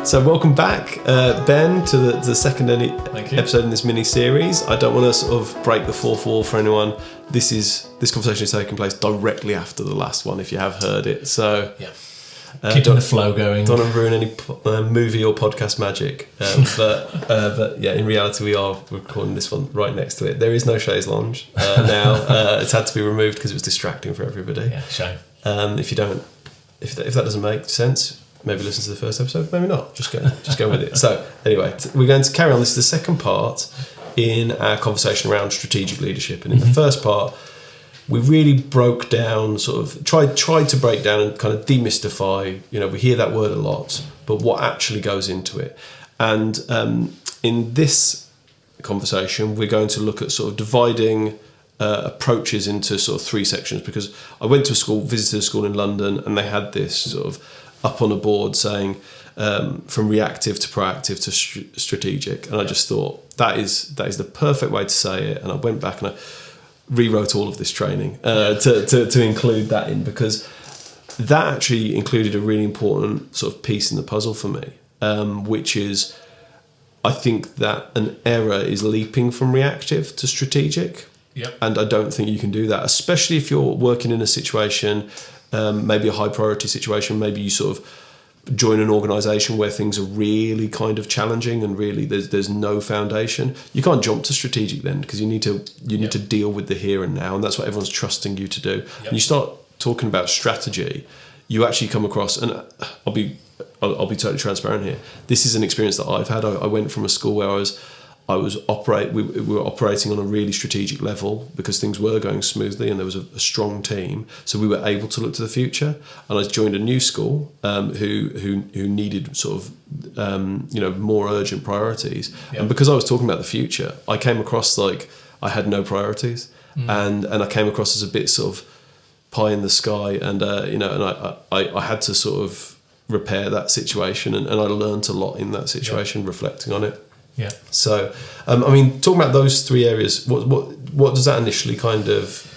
So welcome back, Ben, to the second episode in this mini-series. I don't want to sort of break the fourth wall for anyone. This conversation is taking place directly after the last one, if you have heard it. So keeping the flow going. Don't want to ruin any movie or podcast magic. But yeah, in reality, we are recording this one right next to it. There is no chaise lounge now. It's had to be removed because it was distracting for everybody. Yeah, shame. If that doesn't make sense, maybe listen to the first episode, maybe not. Just go with it. So anyway, we're going to carry on. This is the second part in our conversation around strategic leadership. And in the first part, we really broke down, sort of tried to break down and kind of demystify. We hear that word a lot, but what actually goes into it. And in this conversation, we're going to look at sort of dividing approaches into sort of three sections, because I went to visited a school in London, and they had this sort of up on a board saying from reactive to proactive to strategic, and I just thought that is the perfect way to say it. And I went back and I rewrote all of this training to include that in, because that actually included a really important sort of piece in the puzzle for me, which is, I think that an error is leaping from reactive to strategic. Yep. And I don't think you can do that, especially if you're working in a situation, maybe a high priority situation. Maybe you sort of join an organisation where things are really kind of challenging and really there's no foundation. You can't jump to strategic then, because you need to deal with the here and now, and that's what everyone's trusting you to do. Yep. And you start talking about strategy, you actually come across, and I'll be totally transparent here. This is an experience that I've had. I went from a school where we were operating on a really strategic level because things were going smoothly and there was a strong team, so we were able to look to the future. And I joined a new school who needed sort of more urgent priorities. Yep. And because I was talking about the future, I came across like I had no priorities, and I came across as a bit sort of pie in the sky, and I had to sort of repair that situation, and I learned a lot in that situation, reflecting on it. Yeah. So, talking about those three areas, what does that initially kind of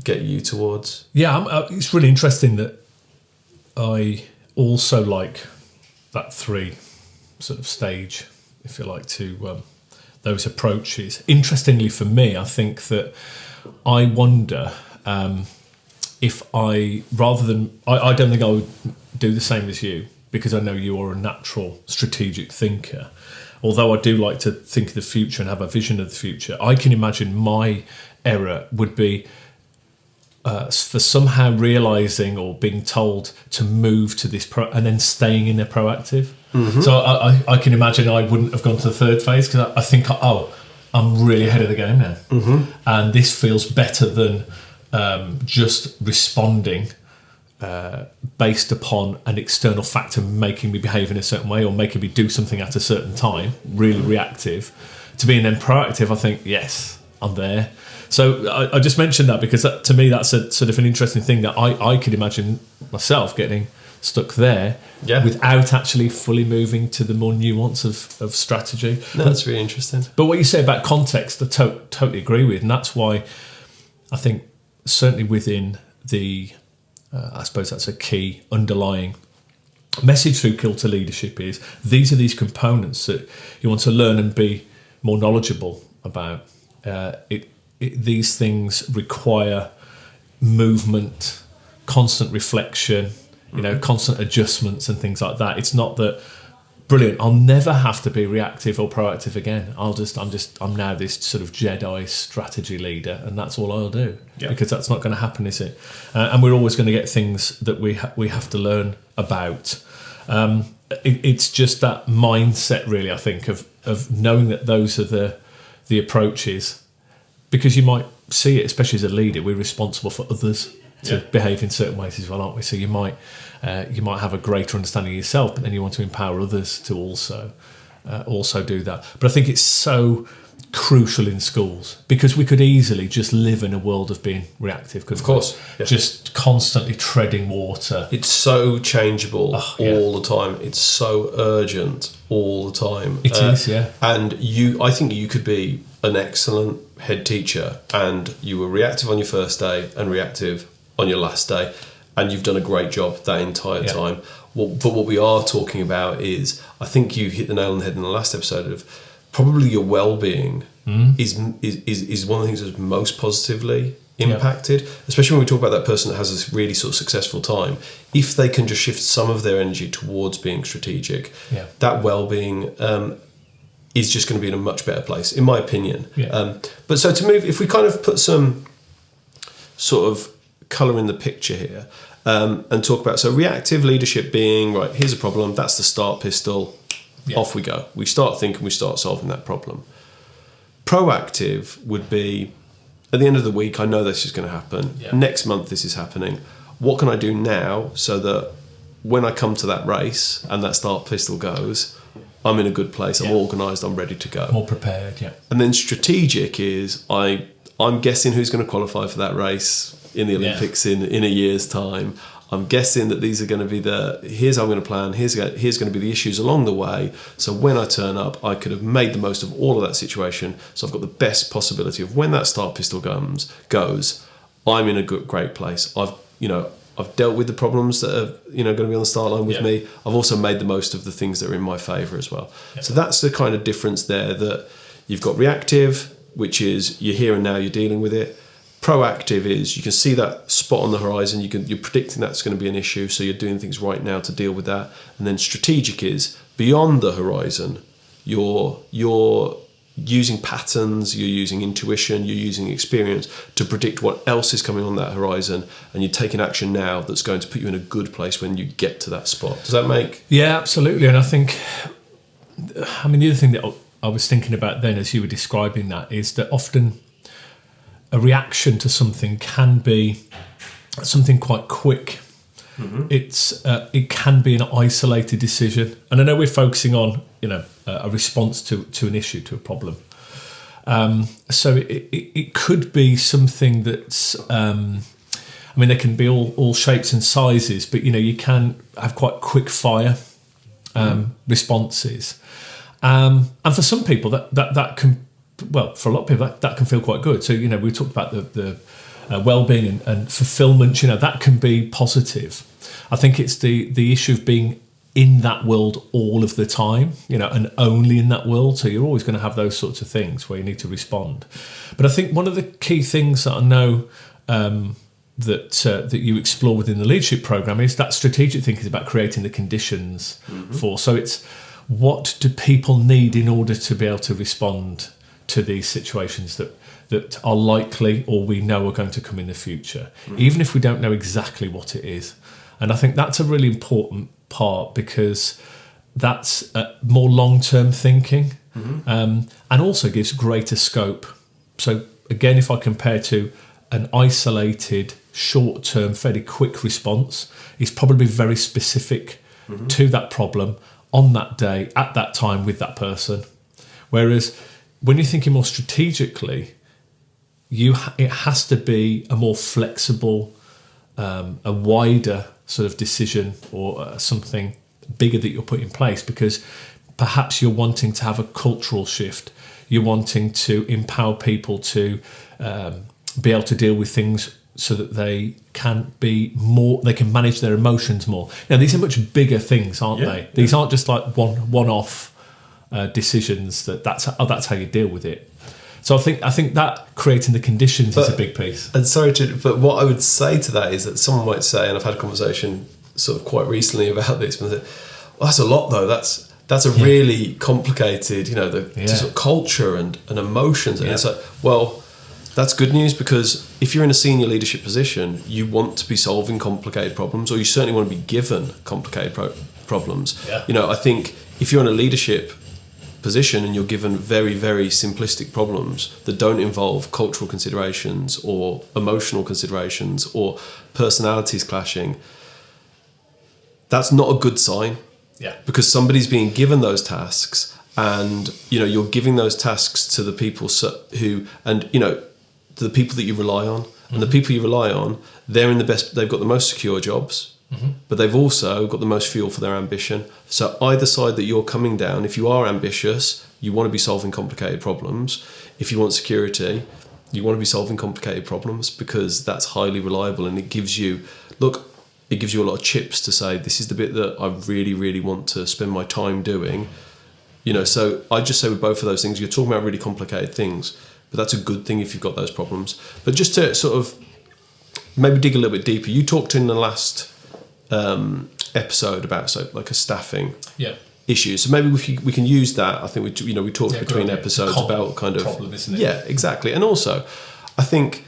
get you towards? Yeah, it's really interesting that I also like that three sort of stage, if you like, to those approaches. Interestingly for me, I think that I wonder if I don't think I would do the same as you, because I know you are a natural strategic thinker. Although I do like to think of the future and have a vision of the future, I can imagine my error would be for somehow realising or being told to move to this and then staying in a proactive. Mm-hmm. So I can imagine I wouldn't have gone to the third phase, because I think, I'm really ahead of the game now. Mm-hmm. And this feels better than just responding based upon an external factor making me behave in a certain way or making me do something at a certain time, really reactive, to being then proactive. I think, yes, I'm there. So I just mentioned that because to me that's a sort of an interesting thing that I could imagine myself getting stuck there without actually fully moving to the more nuance of strategy. No, that's really interesting. But what you say about context, I totally agree with, and that's why I think certainly within the I suppose that's a key underlying message through Kilter leadership is these components that you want to learn and be more knowledgeable about. These things require movement, constant reflection, constant adjustments and things like that. It's not that brilliant, I'll never have to be reactive or proactive again. I'm now this sort of Jedi strategy leader, and that's all I'll do. Yeah. Because that's not going to happen, is it? And we're always going to get things that we have to learn about. It's just that mindset, really, I think, of knowing that those are the approaches, because you might see it, especially as a leader, we're responsible for others to behave in certain ways as well, aren't we? So you might have a greater understanding of yourself, but then you want to empower others to also do that. But I think it's so crucial in schools, because we could easily just live in a world of being reactive. Of course. Yeah. Just constantly treading water. It's so changeable all the time. It's so urgent all the time. It is, yeah. And I think you could be an excellent head teacher, and you were reactive on your first day and reactive on your last day, and you've done a great job that entire time, What we are talking about is, I think you hit the nail on the head in the last episode of probably your well-being is one of the things that's most positively impacted, especially when we talk about that person that has this really sort of successful time. If they can just shift some of their energy towards being strategic, that well-being is just going to be in a much better place, in my opinion. But so to move, if we kind of put some sort of colour in the picture here, and talk about, so reactive leadership being, right, here's a problem, that's the start pistol, off we go. We start thinking, we start solving that problem. Proactive would be, at the end of the week, I know this is going to happen. Next month, this is happening. What can I do now so that when I come to that race and that start pistol goes, I'm in a good place, I'm organised, I'm ready to go. More prepared, And then strategic is, I'm guessing who's going to qualify for that race in the Olympics in a year's time. I'm guessing that these are going to be here's how I'm going to plan, here's going to be the issues along the way. So when I turn up, I could have made the most of all of that situation. So I've got the best possibility of when that start pistol goes, I'm in a great place. I've dealt with the problems that are going to be on the start line with me. I've also made the most of the things that are in my favour as well. So that's the kind of difference there, that you've got reactive, which is you're here and now, you're dealing with it. Proactive is you can see that spot on the horizon, you're predicting that's going to be an issue, so you're doing things right now to deal with that. And then strategic is beyond the horizon, you're using patterns, you're using intuition, you're using experience to predict what else is coming on that horizon, and you're taking action now that's going to put you in a good place when you get to that spot. Does that make? Yeah, absolutely. And I think, the other thing that I was thinking about then as you were describing that is that often a reaction to something can be something quite quick. It can be an isolated decision, and I know we're focusing on a response to an issue, to a problem. So it could be something that's there can be all shapes and sizes, but you can have quite quick fire responses, and for some people that can. Well, for a lot of people, that can feel quite good. So, we talked about the well-being and fulfillment, that can be positive. I think it's the issue of being in that world all of the time, and only in that world. So you're always going to have those sorts of things where you need to respond. But I think one of the key things that I know that you explore within the leadership program is that strategic thinking is about creating the conditions for. So it's, what do people need in order to be able to respond to these situations that are likely or we know are going to come in the future, even if we don't know exactly what it is. And I think that's a really important part, because that's more long-term thinking, and also gives greater scope. So again, if I compare to an isolated, short-term, fairly quick response, is probably very specific to that problem on that day, at that time, with that person. Whereas when you're thinking more strategically, it has to be a more flexible, a wider sort of decision, or something bigger that you're putting in place, because perhaps you're wanting to have a cultural shift. You're wanting to empower people to be able to deal with things so that they can manage their emotions more. Now, these are much bigger things, aren't they? These aren't just like one-off decisions. That's how you deal with it. So I think that creating the conditions is a big piece. And but what I would say to that is that someone might say, and I've had a conversation sort of quite recently about this, but that's a lot though. That's a really complicated, sort of culture and emotions. And it's like, well, that's good news, because if you're in a senior leadership position, you want to be solving complicated problems, or you certainly want to be given complicated problems. I think if you're in a leadership position and you're given very, very simplistic problems that don't involve cultural considerations or emotional considerations or personalities clashing, that's not a good sign. Because somebody's being given those tasks, and you're giving those tasks to the people to the people that you rely on, and the people you rely on, they've got the most secure jobs. But they've also got the most fuel for their ambition. So either side that you're coming down, if you are ambitious, you want to be solving complicated problems. If you want security, you want to be solving complicated problems, because that's highly reliable, and it gives you, look, it gives you a lot of chips to say, this is the bit that I really, really want to spend my time doing. So I just say with both of those things, you're talking about really complicated things, but that's a good thing if you've got those problems. But just to sort of maybe dig a little bit deeper, you talked in the last episode about like a staffing issue. So maybe we can use that. I think we talked between episodes about kind of problem, isn't it? Yeah, exactly. And also, I think.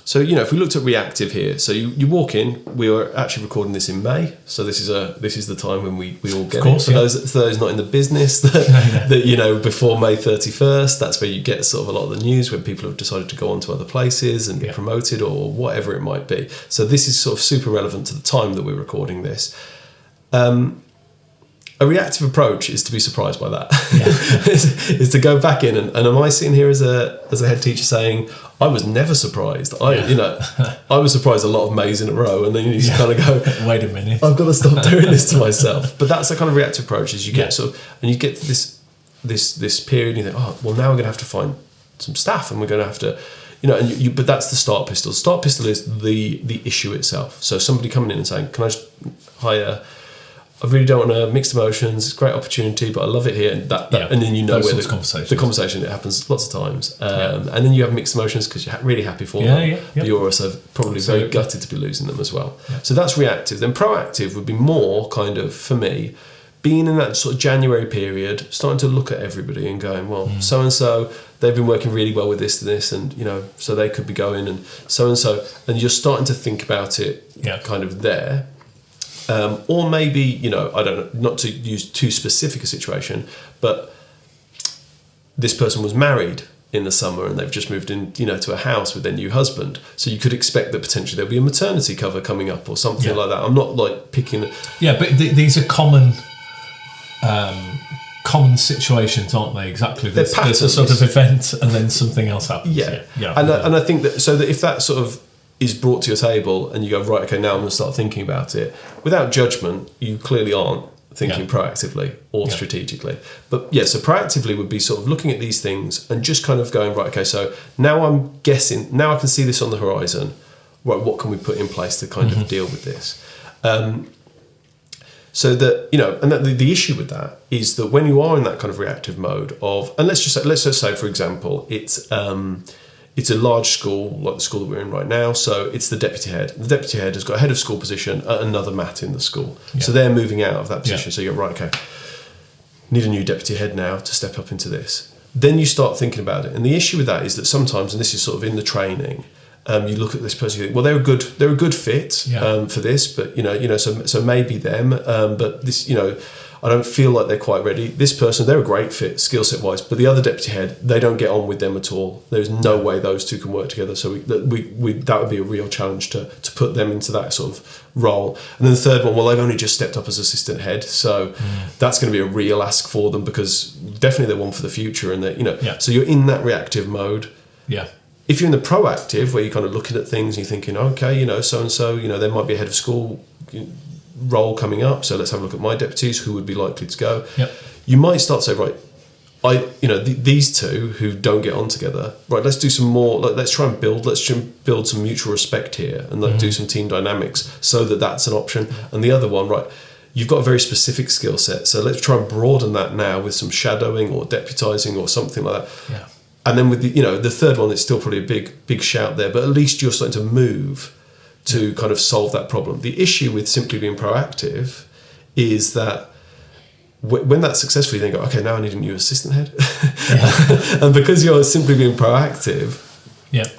So, if we looked at Reactive here, so you walk in, we were actually recording this in May, so this is the time when we all get it. For those not in the business, that before May 31st, that's where you get sort of a lot of the news when people have decided to go on to other places and get promoted or whatever it might be. So this is sort of super relevant to the time that we're recording this. A reactive approach is to be surprised by that. is to go back in and am I sitting here as a head teacher saying I was never surprised. I was surprised a lot of Mays in a row, and then you just kind of go, wait a minute, I've got to stop doing this to myself. But that's the kind of reactive approach. Is you get you get to this period, and you think, oh well, now we're going to have to find some staff, and we're going to have to. But that's the start pistol. The start pistol is the issue itself. So somebody coming in and saying, can I just hire? I really don't want to mixed emotions. It's a great opportunity, but I love it here. And and then where the conversation, it happens lots of times. And then you have mixed emotions because you're really happy for them, but you're also probably very gutted to be losing them as well. Yeah. So that's reactive. Then proactive would be more kind of, for me, being in that sort of January period, starting to look at everybody and going, well, so-and-so, they've been working really well with this, and, so they could be going, and so-and-so. And you're starting to think about it kind of there. Or maybe, I don't know, not to use too specific a situation, but this person was married in the summer and they've just moved in, to a house with their new husband. So you could expect that potentially there'll be a maternity cover coming up or something like that. I'm not like picking... Yeah, but these are common situations, aren't they? Exactly. There's a sort of event and then something else happens. Yeah. And I think that, so that if that sort of is brought to your table and you go, right, okay, now I'm going to start thinking about it. Without judgment, you clearly aren't thinking proactively or strategically. But so proactively would be sort of looking at these things and just kind of going, right, okay, so now I'm guessing, now I can see this on the horizon. Right, what can we put in place to kind of deal with this? So that, and that the issue with that is that when you are in that kind of reactive mode of, and let's just say, for example, it's a large school, like the school that we're in right now, so it's the deputy head. The deputy head has got a head of school position at another mat in the school. Yeah. So they're moving out of that position. So you're right, okay, need a new deputy head now to step up into this. Then you start thinking about it. And the issue with that is that sometimes, and this is sort of in the training, you look at this person, you think, well, they're a good fit for this, but so maybe them, but this, I don't feel like they're quite ready. This person, they're a great fit, skill set wise, but the other deputy head, they don't get on with them at all. There's no way those two can work together. So that would be a real challenge to put them into that sort of role. And then the third one, well, they've only just stepped up as assistant head, so that's going to be a real ask for them because definitely they're one for the future, and that so you're in that reactive mode. Yeah. If you're in the proactive, where you're kind of looking at things and you're thinking, okay, so and so, there might be a head of school role coming up, so let's have a look at my deputies, who would be likely to go. Yep. You might start to say, right, these two who don't get on together, right, let's do some more, let's try and build some mutual respect here and do some team dynamics so that that's an option. And the other one, right, you've got a very specific skill set, so let's try and broaden that now with some shadowing or deputising or something like that. Yeah. And then with the third one, it's still probably a big shout there, but at least you're starting to move to kind of solve that problem. The issue with simply being proactive is that when that's successful, you then go, okay, now I need a new assistant head. And because you're simply being proactive,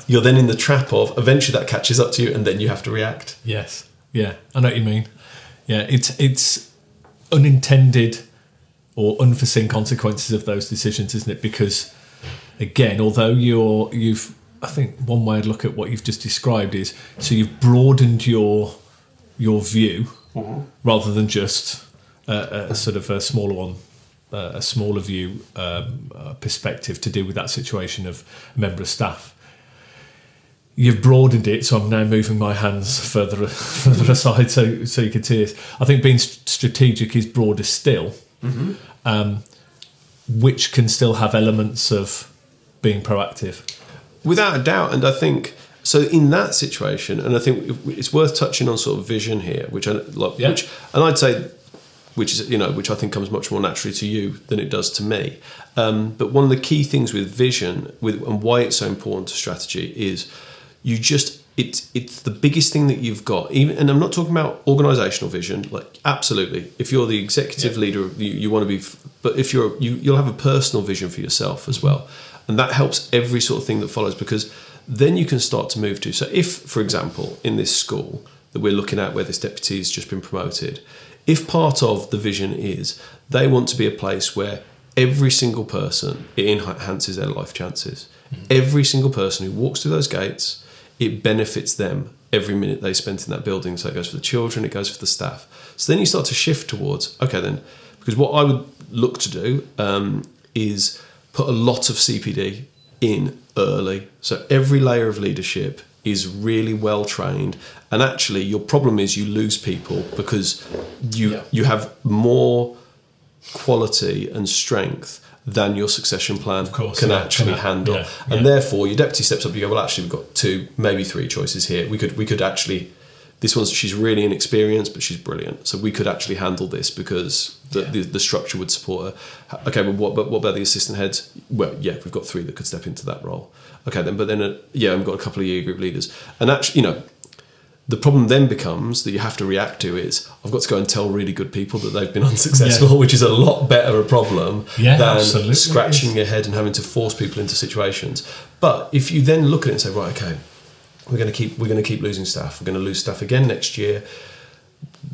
you're then in the trap of eventually that catches up to you and then you have to react. Yes. Yeah, I know what you mean. Yeah, it's unintended or unforeseen consequences of those decisions, isn't it? Because, again, although I think one way I'd look at what you've just described is, so you've broadened your view rather than just a sort of a smaller one, a smaller view perspective to deal with that situation of a member of staff. You've broadened it, so I'm now moving my hands further aside so you can see this. I think being strategic is broader still, which can still have elements of being proactive. Without a doubt, and I think So in that situation, and I think it's worth touching on sort of vision here, which I like, which, and I'd say, which is, which I think comes much more naturally to you than it does to me. But one of the key things with vision, and why it's so important to strategy, is it's the biggest thing that you've got. Even, and I'm not talking about organisational vision. Like, absolutely, if you're the executive leader, you want to be. But if you'll have a personal vision for yourself as well, and that helps every sort of thing that follows, because then you can start to move to. So if, for example, in this school that we're looking at where this deputy has just been promoted, if part of the vision is they want to be a place where every single person, it enhances their life chances. Every single person who walks through those gates, it benefits them every minute they spent in that building. So it goes for the children, it goes for the staff. So then you start to shift towards, okay then, because what I would look to do is put a lot of CPD in early. So every layer of leadership is really well trained, and actually your problem is you lose people because you have more quality and strength than your succession plan can actually handle. And therefore your deputy steps up, you go, well actually we've got 2, maybe 3 choices here. We could actually, this one's, she's really inexperienced but she's brilliant, so we could actually handle this because the structure would support her. Okay, but what about the assistant heads? Well, we've got 3 that could step into that role. Okay, then, but then we've got a couple of year group leaders, and actually, the problem then becomes that you have to react to is, I've got to go and tell really good people that they've been unsuccessful, which is a lot better a problem than scratching your head and having to force people into situations. But if you then look at it and say, right, okay, we're going to keep losing staff. We're going to lose staff again next year.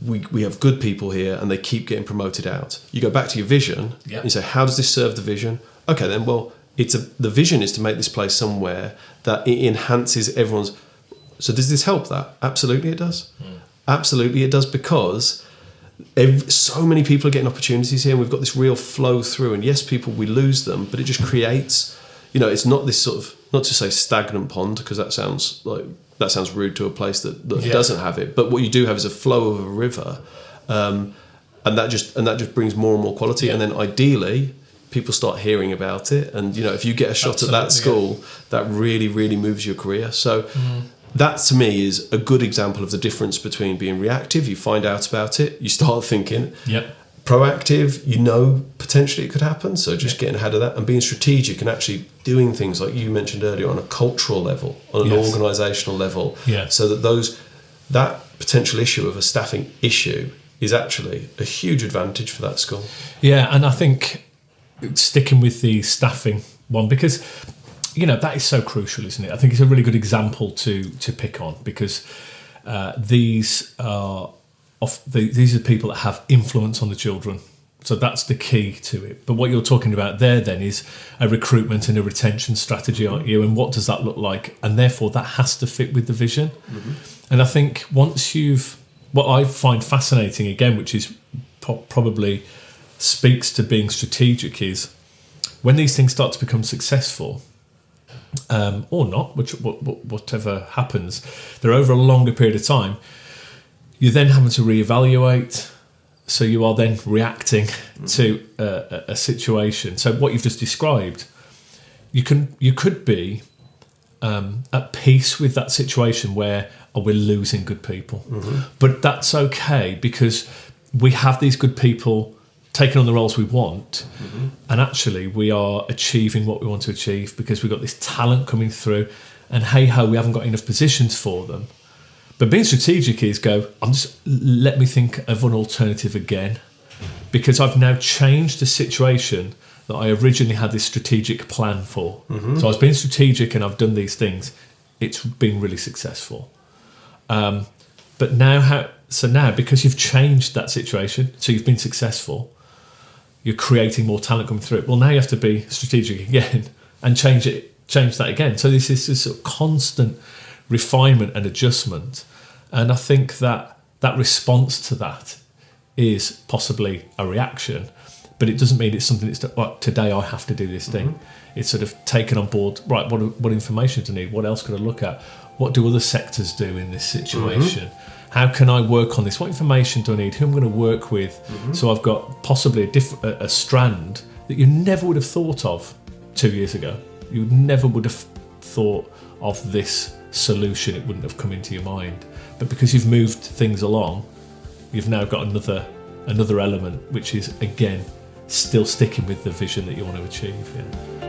We have good people here and they keep getting promoted out. You go back to your vision and you say, how does this serve the vision? Okay, then, well, the vision is to make this place somewhere that it enhances everyone's. So does this help that? Absolutely it does. Absolutely it does, because so many people are getting opportunities here and we've got this real flow through, and yes, we lose them, but it just creates, it's not this sort of, not to say stagnant pond, because that sounds rude to a place that doesn't have it, but what you do have is a flow of a river, and that just brings more and more quality, and then ideally people start hearing about it, and if you get a shot at that school, that really, really moves your career. So that to me is a good example of the difference between being reactive. You find out about it, you start thinking. Proactive, potentially it could happen, so just getting ahead of that, and being strategic and actually doing things like you mentioned earlier on a cultural level, on an organisational level, so that potential issue of a staffing issue is actually a huge advantage for that school. And I think sticking with the staffing one, because that is so crucial, isn't it? I think it's a really good example to pick on, because these are people that have influence on the children. So that's the key to it. But what you're talking about there then is a recruitment and a retention strategy, aren't you? And what does that look like? And therefore that has to fit with the vision. And I think once what I find fascinating again, which is probably speaks to being strategic, is when these things start to become successful, or not, whatever happens, they're over a longer period of time, you're then having to reevaluate. So you are then reacting to a situation. So what you've just described, you could be at peace with that situation where we're losing good people, but that's okay, because we have these good people taking on the roles we want, and actually we are achieving what we want to achieve because we've got this talent coming through, and hey ho, we haven't got enough positions for them. But being strategic is let me think of an alternative again, because I've now changed the situation that I originally had this strategic plan for. So I was being strategic and I've done these things. It's been really successful. But now because you've changed that situation, so you've been successful, you're creating more talent coming through it. Well, now you have to be strategic again and change that again. So this is this sort of constant refinement and adjustment. And I think that response to that is possibly a reaction, but it doesn't mean it's something that's today I have to do this thing. It's sort of taken on board, right, what information do I need? What else can I look at? What do other sectors do in this situation? How can I work on this? What information do I need? Who am I going to work with? So I've got possibly a strand that you never would have thought of 2 years ago. You never would have thought of this solution, it wouldn't have come into your mind. But because you've moved things along, you've now got another element, which is, again, still sticking with the vision that you want to achieve. Yeah.